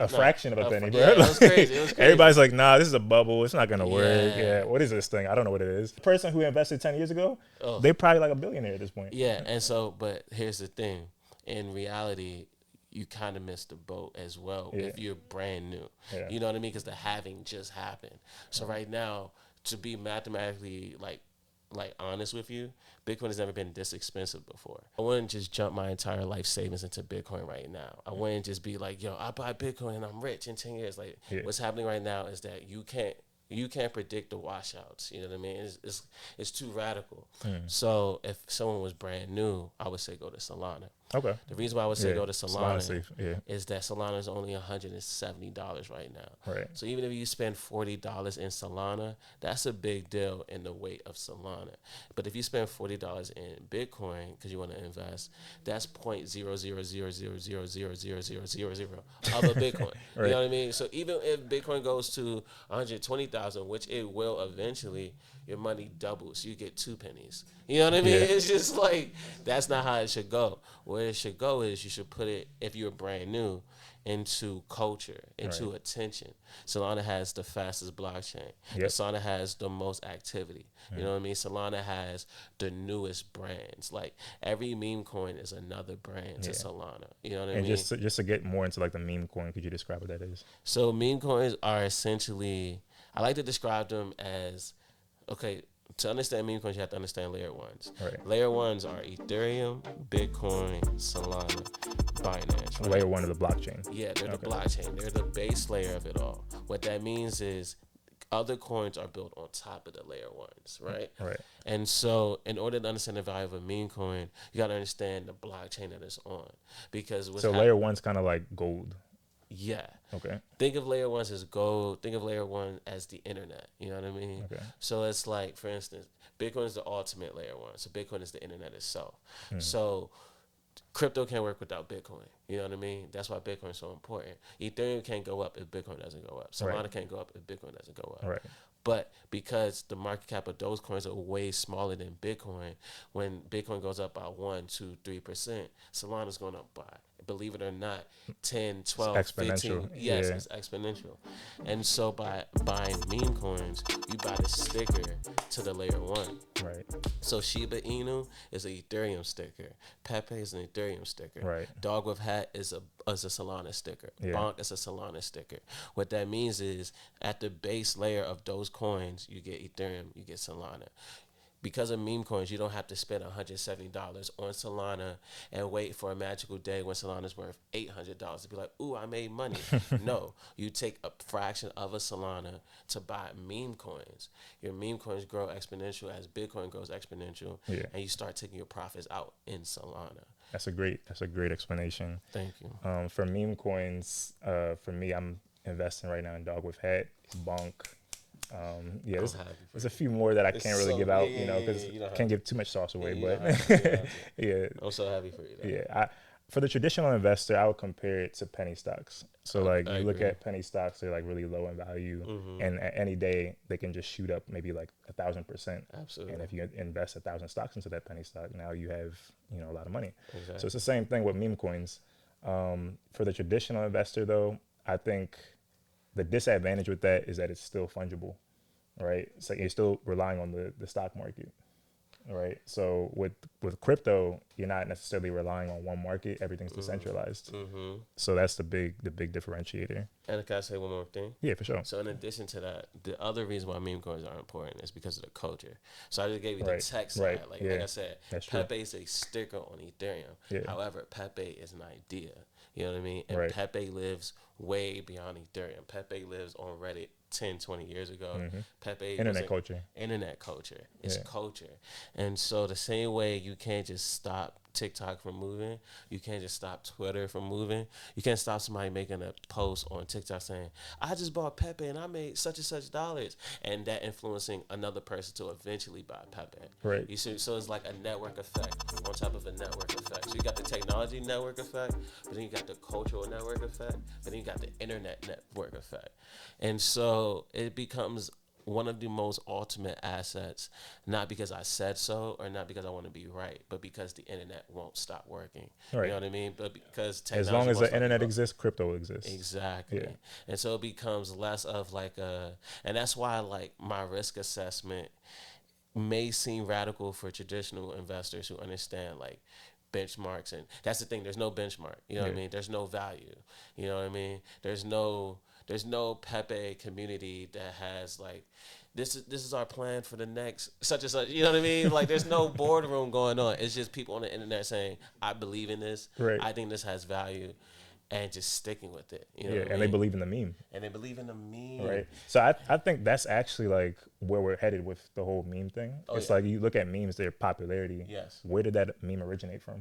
A fraction of a penny, bro. Yeah, it was crazy. It was crazy. Everybody's like, nah, this is a bubble. It's not going to work. Yeah. Yeah. What is this thing? I don't know what it is. The person who invested 10 years ago, they're probably like a billionaire at this point. Yeah. And so, but here's the thing. In reality, you kind of missed the boat as well if you're brand new. Yeah. You know what I mean? Because the halving just happened. So right now, to be mathematically like honest with you, Bitcoin has never been this expensive before. I wouldn't just jump my entire life savings into Bitcoin right now. I wouldn't just be like, yo, I buy Bitcoin and I'm rich in 10 years. Like what's happening right now is that you can't predict the washouts. You know what I mean? It's too radical. So if someone was brand new, I would say go to Solana. Okay. The reason why I would say go to Solana safe. is that Solana is only $170 right now. Right. So even if you spend $40 in Solana, that's a big deal in the weight of Solana. But if you spend $40 in Bitcoin because you want to invest, that's 0.000000000 of a Bitcoin. Right. You know what I mean? So even if Bitcoin goes to 120,000, which it will eventually, your money doubles. You get 2 pennies. You know what I mean? Yeah. It's just like, that's not how it should go. Where it should go is you should put it, if you're brand new, into culture, into attention. Solana has the fastest blockchain. Yep. Solana has the most activity. You know what I mean? Solana has the newest brands. Like every meme coin is another brand to Solana. You know what I mean? And just to get more into like the meme coin, could you describe what that is? So meme coins are essentially, I like to describe them as, okay, to understand meme coins, you have to understand layer ones. Right. Layer ones are Ethereum, Bitcoin, Solana, Binance. Right? Layer one of the blockchain. Yeah, they're the blockchain. They're the base layer of it all. What that means is other coins are built on top of the layer ones, right? Right. And so in order to understand the value of a meme coin, you got to understand the blockchain that it's on. Because layer one's kind of like gold. Yeah. Okay. Think of layer ones as gold. Think of layer one as the internet. You know what I mean? Okay. So it's like, for instance, Bitcoin is the ultimate layer one. So Bitcoin is the internet itself. So crypto can't work without Bitcoin. You know what I mean? That's why Bitcoin is so important. Ethereum can't go up if Bitcoin doesn't go up. Solana can't go up if Bitcoin doesn't go up. Right. But because the market cap of those coins are way smaller than Bitcoin, when Bitcoin goes up by 1, 2, 3%, Solana's going up by, believe it or not, 10, 12, 15. Yes, it's exponential. And so by buying meme coins, you buy the sticker to the layer one. Right. So Shiba Inu is an Ethereum sticker. Pepe is an Ethereum sticker. Right. Dog with Hat is a Solana sticker. Bonk is a Solana sticker. What that means is at the base layer of those coins, you get Ethereum, you get Solana. because of meme coins, you don't have to spend $170 on Solana and wait for a magical day when Solana's worth $800 to be like, ooh, I made money. No, you take a fraction of a Solana to buy meme coins. Your meme coins grow exponential as Bitcoin grows exponential, and you start taking your profits out in Solana. That's a great explanation. Thank you. For meme coins, for me, I'm investing right now in Dog with Hat, Bonk. There's a few more that I can't really give out, because can't give too much sauce away. But yeah, I'm so happy for you. Though. Yeah, for the traditional investor, I would compare it to penny stocks. So like you look at penny stocks, they're like really low in value, and at any day they can just shoot up maybe like 1,000%. Absolutely. And if you invest 1,000 stocks into that penny stock, now you have a lot of money. Exactly. So it's the same thing with meme coins. For the traditional investor, though, I think the disadvantage with that is that it's still fungible, right? So you're still relying on the stock market, right? So with crypto, you're not necessarily relying on one market. Everything's decentralized. So that's the big differentiator. And can I say one more thing? Yeah, for sure. So in addition to that, the other reason why meme coins are important is because of the culture. So I just gave you the tech side. Like I said, Pepe is a sticker on Ethereum. Yeah. However, Pepe is an idea. You know what I mean? And Pepe lives way beyond Ethereum. Pepe lives on Reddit 10, 20 years ago. Pepe Internet culture. It's culture. And so the same way you can't just stop TikTok from moving, you can't just stop Twitter from moving, you can't stop somebody making a post on TikTok saying, I just bought Pepe and I made such and such dollars, and that influencing another person to eventually buy Pepe. Right. You see, so it's like a network effect on top of a network effect. So you got the technology network effect, but then you got the cultural network effect, but then you got the internet network effect. And so it becomes one of the most ultimate assets, not because I said so or not because I want to be right, but because the internet won't stop working. Right. You know what I mean? But because as long as the internet exists, crypto exists. Exactly. Yeah. And so it becomes less of like and that's why like my risk assessment may seem radical for traditional investors who understand like benchmarks, and that's the thing, there's no benchmark. You know what I mean? There's no value. You know what I mean? There's no Pepe community that has like this is our plan for the next such and such. You know what I mean? Like there's no boardroom going on. It's just people on the internet saying, I believe in this. Right. I think this has value. And just sticking with it. You know what I mean? And they believe in the meme. And they believe in the meme. Right. So I think that's actually like where we're headed with the whole meme thing. It's like you look at memes, their popularity. Yes. Where did that meme originate from?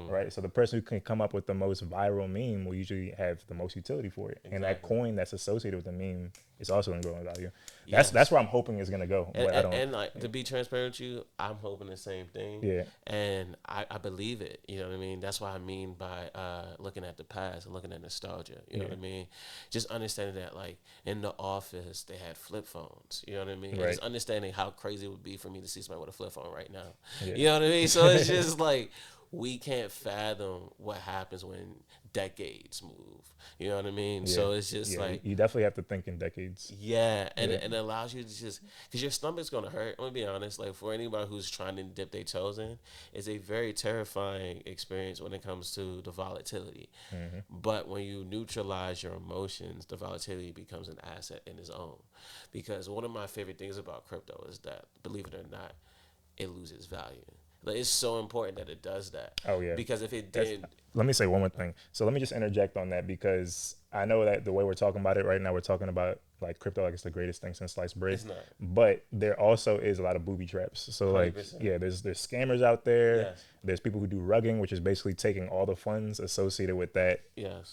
Right. So the person who can come up with the most viral meme will usually have the most utility for it. Exactly. And that coin that's associated with the meme is also going to grow in value. That's where I'm hoping is going to go. But and like to be transparent with you, I'm hoping the same thing. Yeah. And I believe it. You know what I mean? That's what I mean by looking at the past and looking at nostalgia. You know what I mean? Just understanding that like in the office they had flip phones. You know what I mean? Right. Just understanding how crazy it would be for me to see somebody with a flip phone right now. Yeah. You know what I mean? So it's just like we can't fathom what happens when decades move. You know what I mean? Yeah. So it's just like you definitely have to think in decades. Yeah, and it allows you to just because your stomach's gonna hurt. I'm gonna be honest. Like for anybody who's trying to dip their toes in, it's a very terrifying experience when it comes to the volatility. But when you neutralize your emotions, the volatility becomes an asset in its own. Because one of my favorite things about crypto is that, believe it or not, it loses value. Like it's so important that it does that. Oh yeah. Because if it did, let me say one more thing. So let me just interject on that because I know that the way we're talking about it right now, we're talking about like crypto like it's the greatest thing since sliced bread. It's not. But there also is a lot of booby traps. So like 100%. There's scammers out there. Yes. There's people who do rugging, which is basically taking all the funds associated with that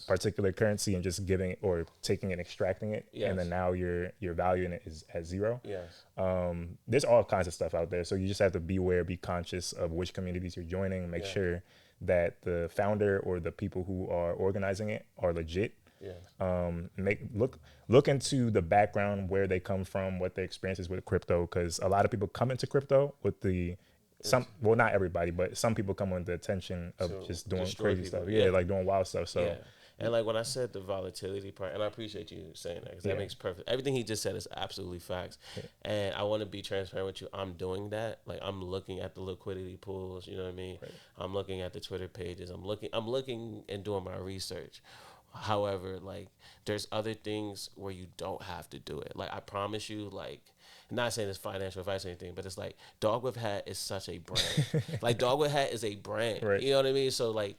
particular currency and just giving or taking and extracting it. Yes. And then now your value in it is at zero. Yes. There's all kinds of stuff out there. So you just have to beware, be conscious of which communities you're joining, make sure that the founder or the people who are organizing it are legit. Look into the background, where they come from, what their experiences with crypto, because a lot of people come into crypto with not everybody, but some people come with the intention of just doing crazy people. Stuff. Like doing wild stuff. So and like when I said the volatility part, and I appreciate you saying that because that makes perfect. Everything he just said is absolutely facts, and I want to be transparent with you. I'm doing that. Like I'm looking at the liquidity pools. You know what I mean? Right. I'm looking at the Twitter pages. I'm looking and doing my research. However, like there's other things where you don't have to do it. Like I promise you, like not saying it's financial advice or anything, but it's like Dogwood Hat is such a brand. Like Dogwood Hat is a brand. Right. You know what I mean? So like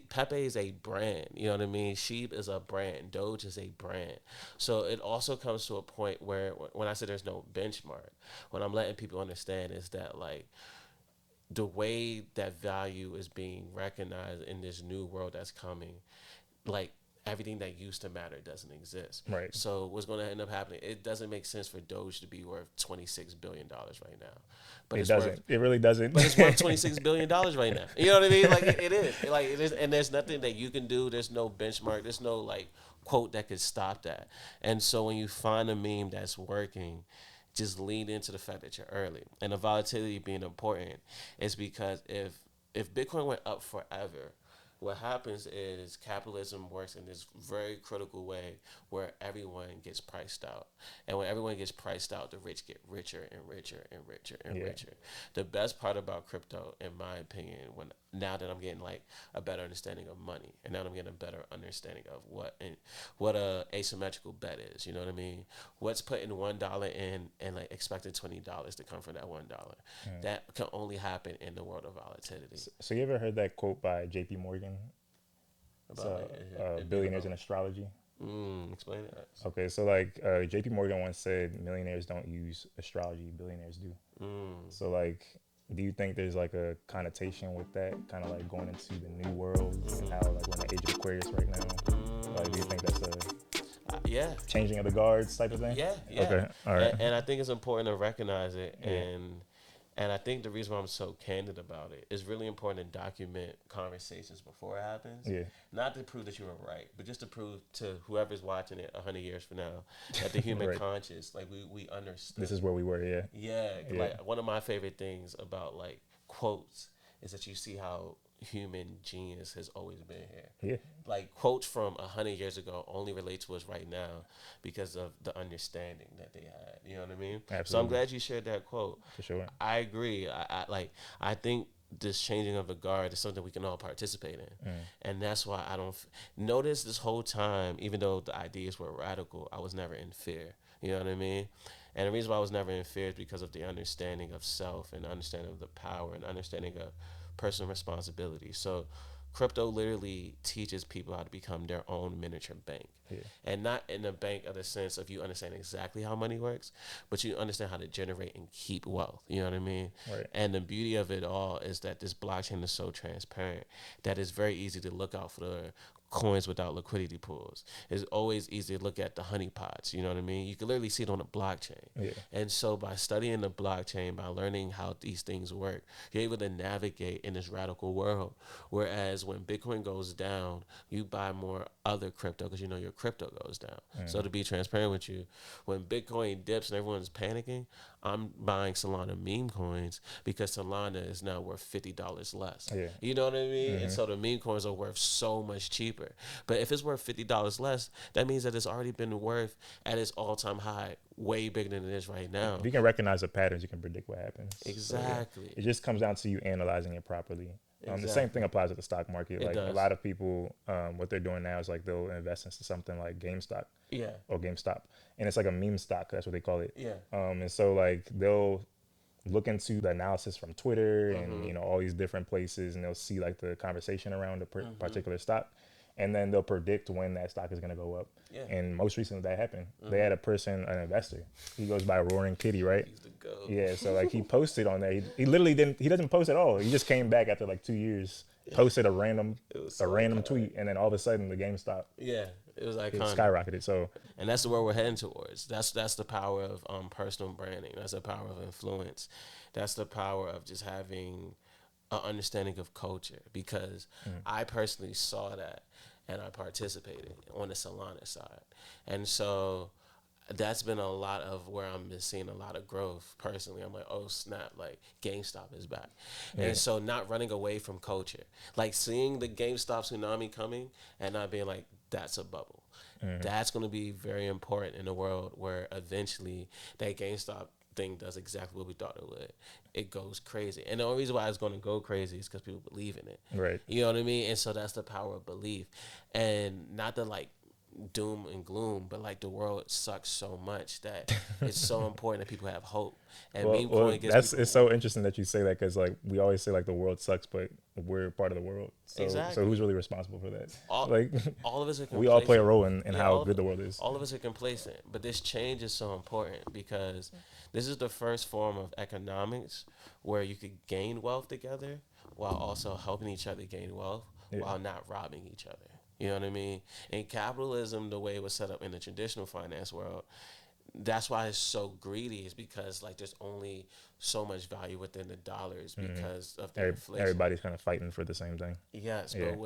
Pepe is a brand. You know what I mean? Sheep is a brand. Doge is a brand. So it also comes to a point where when I say there's no benchmark, what I'm letting people understand is that like the way that value is being recognized in this new world that's coming, like everything that used to matter doesn't exist. Right. So what's going to end up happening? It doesn't make sense for Doge to be worth $26 billion right now. But it doesn't. It really doesn't. But it's worth $26 billion right now. You know what I mean? Like it is. Like it is. And there's nothing that you can do. There's no benchmark. There's no like quote that could stop that. And so when you find a meme that's working, just lean into the fact that you're early. And the volatility being important is because if Bitcoin went up forever, what happens is capitalism works in this very critical way where everyone gets priced out. And when everyone gets priced out, the rich get richer and richer and richer and richer. The best part about crypto, in my opinion, now that I'm getting like a better understanding of money, and now I'm getting a better understanding of what a asymmetrical bet is. You know what I mean? What's putting $1 in and like expecting $20 to come from that $1. That can only happen in the world of volatility. So you ever heard that quote by J.P. Morgan? Billionaires in astrology. Explain it. Okay, so like J.P. Morgan once said, millionaires don't use astrology, billionaires do. So like, do you think there's like a connotation with that, kind of like going into the new world and how like we're in the age of Aquarius right now? Like, do you think that's a changing of the guards type of thing? Yeah. Okay, all right. And I think it's important to recognize it and I think the reason why I'm so candid about it is really important to document conversations before it happens. Yeah. Not to prove that you were right, but just to prove to whoever's watching it 100 years from now that the human conscious, like we understand. This is where we were, Yeah. Like one of my favorite things about like quotes is that you see how human genius has always been here. Yeah. Like quotes from 100 years ago only relate to us right now because of the understanding that they had. You know what I mean? Absolutely. So I'm glad you shared that quote. For sure. I agree. I think this changing of the guard is something we can all participate in. And that's why I don't notice this whole time, even though the ideas were radical, I was never in fear. You know what I mean? And the reason why I was never in fear is because of the understanding of self and understanding of the power and understanding of personal responsibility. So crypto literally teaches people how to become their own miniature bank. And not in a bank of the sense of you understand exactly how money works, but you understand how to generate and keep wealth. You know what I mean? Right. And the beauty of it all is that this blockchain is so transparent that it's very easy to look out for the coins without liquidity pools. It's always easy to look at the honeypots. You know what I mean? You can literally see it on the blockchain. And so by studying the blockchain, by learning how these things work, you're able to navigate in this radical world. Whereas when Bitcoin goes down, you buy more other crypto because you know your crypto goes down. So to be transparent with you, when Bitcoin dips and everyone's panicking, I'm buying Solana meme coins because Solana is now worth $50 less. You know what I mean? And so the meme coins are worth so much cheaper. But if it's worth $50 less, that means that it's already been worth at its all-time high, way bigger than it is right now. If you can recognize the patterns, you can predict what happens. Exactly. So, it just comes down to you analyzing it properly. The same thing applies to the stock market. Like a lot of people, what they're doing now is like they'll invest into something like GameStop. Or GameStop. And it's like a meme stock. That's what they call it. And so like they'll look into the analysis from Twitter and, you know, all these different places, and they'll see like the conversation around a particular stock. And then they'll predict when that stock is going to go up. And most recently that happened. They had an investor. He goes by Roaring Kitty, right? He's the goat. Yeah, so like he posted on there. He literally he doesn't post at all. He just came back after like 2 years, posted a random tweet, and then all of a sudden the GameStop. It was iconic. It skyrocketed. So, and that's where we're heading towards. That's the power of personal branding. That's the power of influence. That's the power of just having an understanding of culture, because I personally saw that and I participated on the Solana side. And so that's been a lot of where I'm been seeing a lot of growth personally. I'm like, oh snap, like GameStop is back. And so not running away from culture, like seeing the GameStop tsunami coming and not being like, that's a bubble. That's going to be very important in a world where eventually that GameStop thing does exactly what we thought it would. It goes crazy. And the only reason why it's going to go crazy is because people believe in it. Right. You know what I mean? And so that's the power of belief. And not to like doom and gloom, but like the world sucks so much that it's so important that people have hope. And meme Well, coin gives that's people it's so interesting that you say that because like we always say like the world sucks, but we're part of the world. So who's exactly. really responsible for that? All Like all of us are we all play a complacent. role in Yeah, how good the world is. all of us are complacent. But this change is so important because this is the first form of economics where you could gain wealth together while also helping each other gain wealth Yeah. while not robbing each other. You know what I mean? In capitalism, the way it was set up in the traditional finance world, that's why it's so greedy, is because like there's only so much value within the dollars because of the inflation. Everybody's kind of fighting for the same thing. Yes, Yeah. but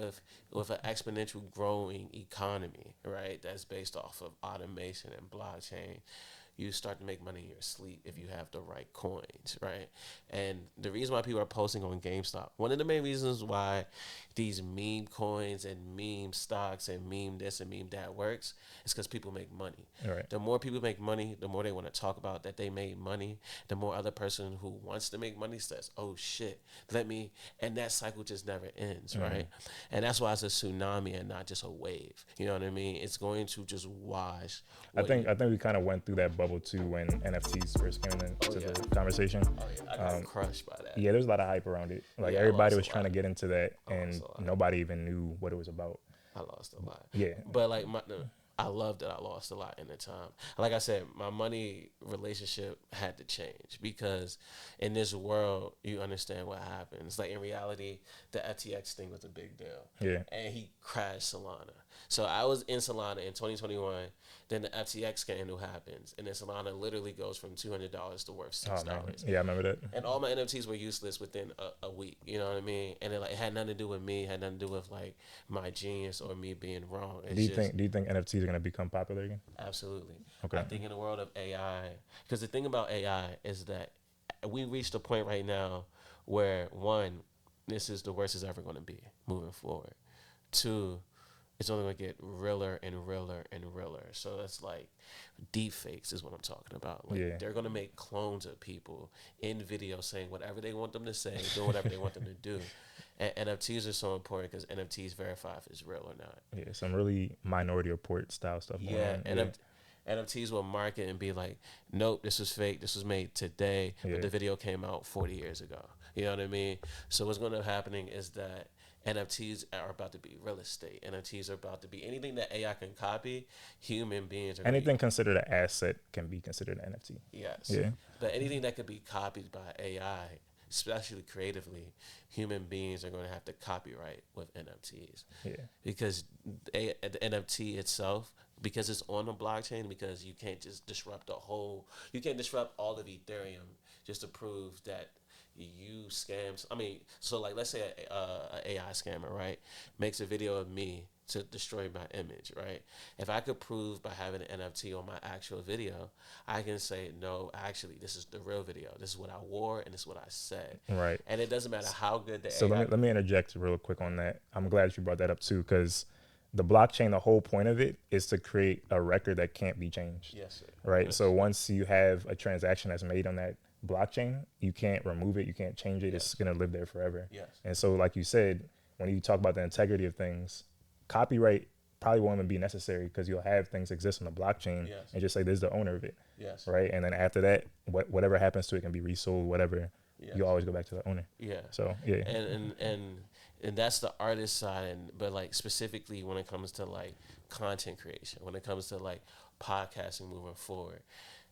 with an exponential growing economy, right, that's based off of automation and blockchain, you start to make money in your sleep if you have the right coins, right? And the reason why people are posting on GameStop, one of the main reasons why these meme coins and meme stocks and meme this and meme that works is because people make money. Right. The more people make money, the more they want to talk about that they made money. The more other person who wants to make money says, "Oh shit, let me," and that cycle just never ends, right? And that's why it's a tsunami and not just a wave. You know what I mean? It's going to just wash. I think we kind of went through that bubble too when NFTs first came into the conversation. Oh yeah, I got crushed by that. Yeah, there's a lot of hype around it. Like Yeah, I everybody lost was a trying to lot. get into that, and a lot. nobody even knew what it was about. I lost a lot. Yeah. But like I love that I lost a lot in the time. Like I said, my money relationship had to change because in this world, you understand what happens. Like in reality, the FTX thing was a big deal. Yeah. And he crashed Solana. So I was in Solana in 2021. Then the FTX scandal happens, and then Solana literally goes from $200 to worth $6. Oh man. Yeah, I remember that. And all my NFTs were useless within a week. You know what I mean? And it had nothing to do with me. It had nothing to do with like my genius or me being wrong. It's Do you think NFTs are gonna become popular again? Absolutely. Okay. I think in the world of AI, because the thing about AI is that we reached a point right now where one, this is the worst it's ever going to be moving forward. Two, it's only going to get realer and realer and realer. So it's like deep fakes is what I'm talking about. Like they're going to make clones of people in video saying whatever they want them to say, doing whatever they want them to do. And NFTs are so important because NFTs verify if it's real or not. Yeah, some really Minority Report style stuff going on. NFTs will market and be like, nope, this was fake. This was made today, but the video came out 40 years ago. You know what I mean? So what's going to happening is that NFTs are about to be real estate. NFTs are about to be anything that AI can copy. Human beings are anything considered an asset can be considered an NFT. Yes. Yeah. But anything that could be copied by AI, especially creatively, human beings are going to have to copyright with NFTs. Yeah. Because the NFT itself, because it's on the blockchain, because you can't just disrupt you can't disrupt all of Ethereum just to prove that you scams. I mean, so like let's say a AI scammer, right, makes a video of me to destroy my image, right? If I could prove by having an NFT on my actual video, I can say, no, actually, this is the real video. This is what I wore and this is what I said. Right. And it doesn't matter how good the So AI. let me interject real quick on that. I'm glad you brought that up too, because the blockchain, the whole point of it is to create a record that can't be changed. Yes, sir. Right. Yes. So once you have a transaction that's made on that blockchain, you can't remove it, you can't change it. Yes. It's gonna live there forever. Yes. And so, like you said, when you talk about the integrity of things, copyright probably won't even be necessary because you'll have things exist on the blockchain and just say this is the owner of it. Yes. Right. And then after that, whatever happens to it can be resold, whatever. You always go back to the owner. Yeah. So yeah. And that's the artist side, but like specifically when it comes to like content creation, when it comes to like podcasting moving forward,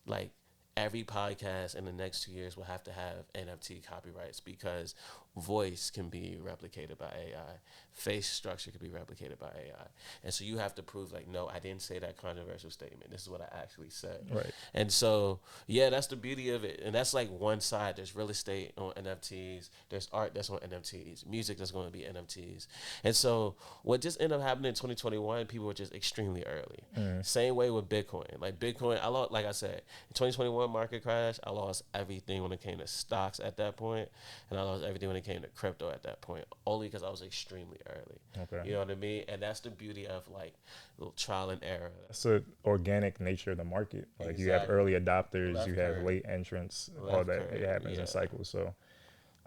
like every podcast in the next 2 years will have to have NFT copyrights because voice can be replicated by AI, face structure can be replicated by AI, and so you have to prove like, no, I didn't say that controversial statement. This is what I actually said. Right. And so yeah, that's the beauty of it, and that's like one side. There's real estate on NFTs. There's art that's on NFTs. Music that's going to be NFTs. And so what just ended up happening in 2021, people were just extremely early. Same way with Bitcoin. Like Bitcoin, I lost, like I said, in 2021 market crash, I lost everything when it came to stocks at that point, and I lost everything when it came to crypto at that point, only because I was extremely early. Okay. You know what I mean? And that's the beauty of like little trial and error. That's the organic nature of the market. Like you have early adopters, you have late entrants, all that. It happens in cycles. So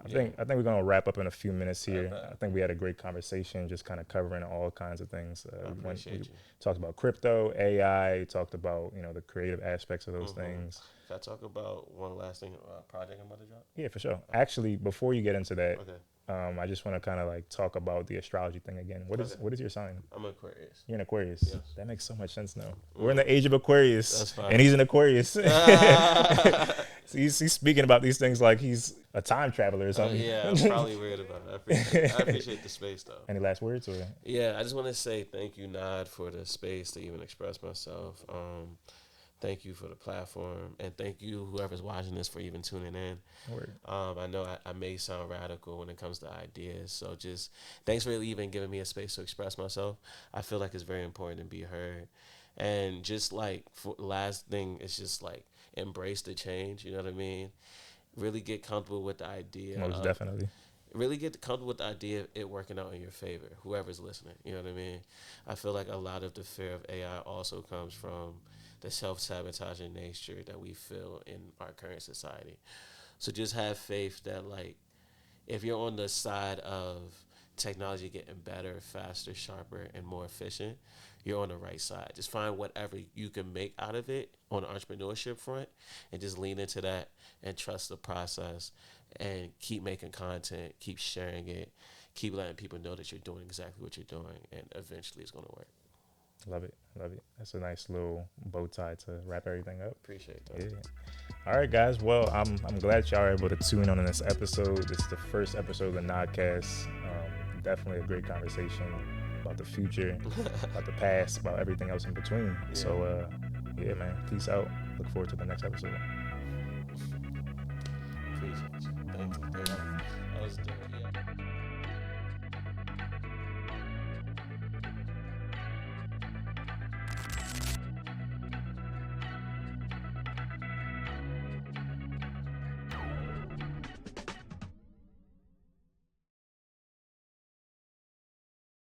I think we're gonna wrap up in a few minutes here. Right. I think we had a great conversation, just kind of covering all kinds of things. I appreciate you. Talked about crypto, AI. Talked about the creative aspects of those things. Can I talk about one last thing? Project I'm about to drop. Yeah, for sure. Actually, before you get into that, Okay. I just want to kind of like talk about the astrology thing again. What is your sign? I'm an Aquarius. You're an Aquarius. Yes. That makes so much sense now. We're in the age of Aquarius. That's fine. And he's an Aquarius. So he's speaking about these things like he's a time traveler or something. Yeah, I'm probably weird about it. I appreciate the space, though. Any last words? Or? Yeah, I just want to say thank you, Nod, for the space to even express myself. Thank you for the platform, and thank you, whoever's watching this, for even tuning in. I know I may sound radical when it comes to ideas, so just thanks for even giving me a space to express myself. I feel like it's very important to be heard. And just like, for last thing, it's just like embrace the change, you know what I mean? Really get comfortable with the idea. Most definitely. Really get comfortable with the idea of it working out in your favor, whoever's listening, you know what I mean? I feel like a lot of the fear of AI also comes from the self-sabotaging nature that we feel in our current society. So just have faith that, like, if you're on the side of technology getting better, faster, sharper, and more efficient, you're on the right side. Just find whatever you can make out of it on the entrepreneurship front and just lean into that and trust the process and keep making content, keep sharing it, keep letting people know that you're doing exactly what you're doing, and eventually it's going to work. Love it. That's a nice little bow tie to wrap everything up. Appreciate that. Yeah. All right, guys. Well, I'm glad y'all are able to tune in on this episode. This is the first episode of the Nodcast. Definitely a great conversation about the future, about the past, about everything else in between. Yeah. So, yeah, man. Peace out. Look forward to the next episode. Appreciate you. Thank you. That was dope. Yeah.